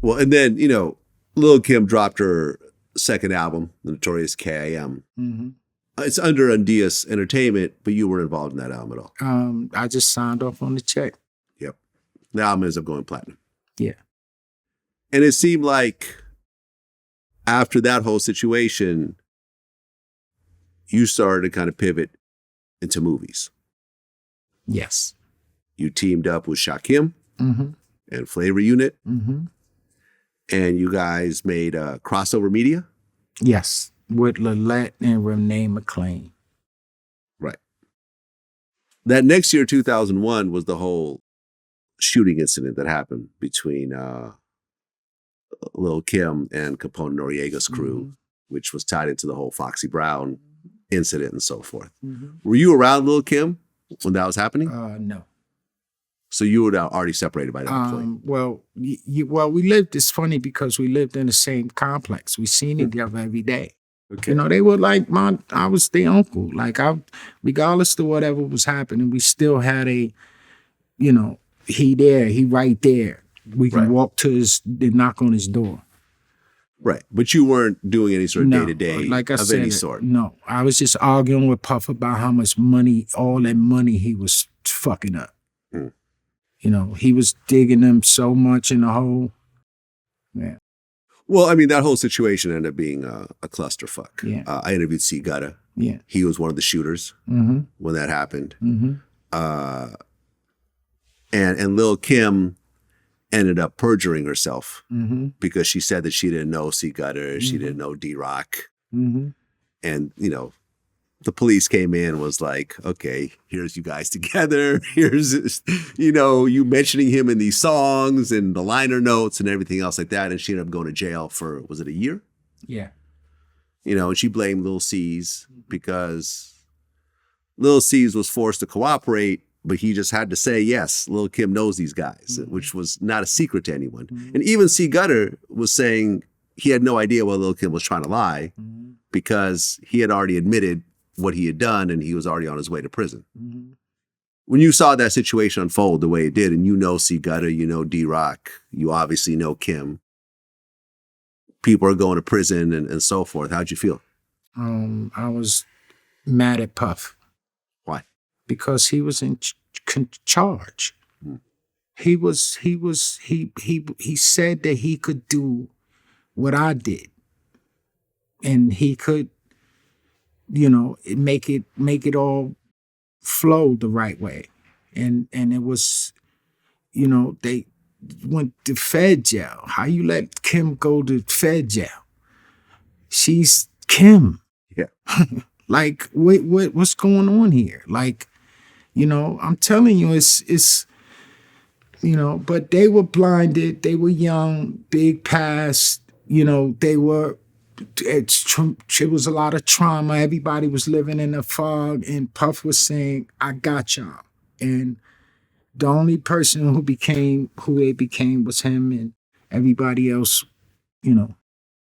Well, and then, Lil Kim dropped her second album, The Notorious K.I.M. Mm-hmm. It's under Undias Entertainment, but you were involved in that album at all. I just signed off on the check. Yep. The album ends up going platinum. Yeah. And it seemed like after that whole situation, you started to kind of pivot into movies. Yes. You teamed up with Shakim Mm-hmm. and Flavor Unit, Mm-hmm. and you guys made Crossover Media. Yes, with Lillette and Renee McClain. Right. That next year, 2001, was the whole shooting incident that happened between Lil Kim and Capone Noriega's crew, Mm-hmm. which was tied into the whole Foxy Brown incident and so forth. Mm-hmm. Were you around Lil Kim when that was happening? No. So you were already separated by that point. Well, we lived. It's funny because we lived in the same complex. We seen each other every day. Okay. They were like I was their uncle. Like regardless of whatever was happening, we still had he there, he right there. We can walk to and knock on his door. Right. But you weren't doing any sort of day-to-day like I of said, any sort. No, I was just arguing with Puff about how much money, all that money he was fucking up. Mm. He was digging them so much in the hole. Yeah. Well, I mean, that whole situation ended up being a clusterfuck. Yeah. I interviewed C. Gutta. Yeah. He was one of the shooters Mm-hmm. when that happened. Mm-hmm. And Lil Kim ended up perjuring herself Mm-hmm. because she said that she didn't know C. Gutta, she Mm-hmm. didn't know D-Rock. Mm-hmm. And, the police came in and was like, okay, here's you guys together. Here's, you mentioning him in these songs and the liner notes and everything else like that. And she ended up going to jail for, was it a year? Yeah. And she blamed Lil C's because Lil C's was forced to cooperate, but he just had to say, yes, Lil Kim knows these guys, Mm-hmm. which was not a secret to anyone. Mm-hmm. And even C. Gutta was saying he had no idea why Lil Kim was trying to lie Mm-hmm. because he had already admitted what he had done and he was already on his way to prison. Mm-hmm. When you saw that situation unfold the way it did, and C. Gutta, D-Rock, you obviously know Kim, people are going to prison and so forth. How'd you feel? I was mad at Puff. Why? Because he was in charge. Hmm. He said that he could do what I did. And he could, make it all flow the right way. And it was, they went to Fed jail. How you let Kim go to Fed jail? She's Kim. Yeah. Like, what's going on here? Like, I'm telling you, it's but they were blinded. They were young, big past, they were, it was a lot of trauma. Everybody was living in a fog, and Puff was saying, I got y'all. And the only person who they became was him, and everybody else,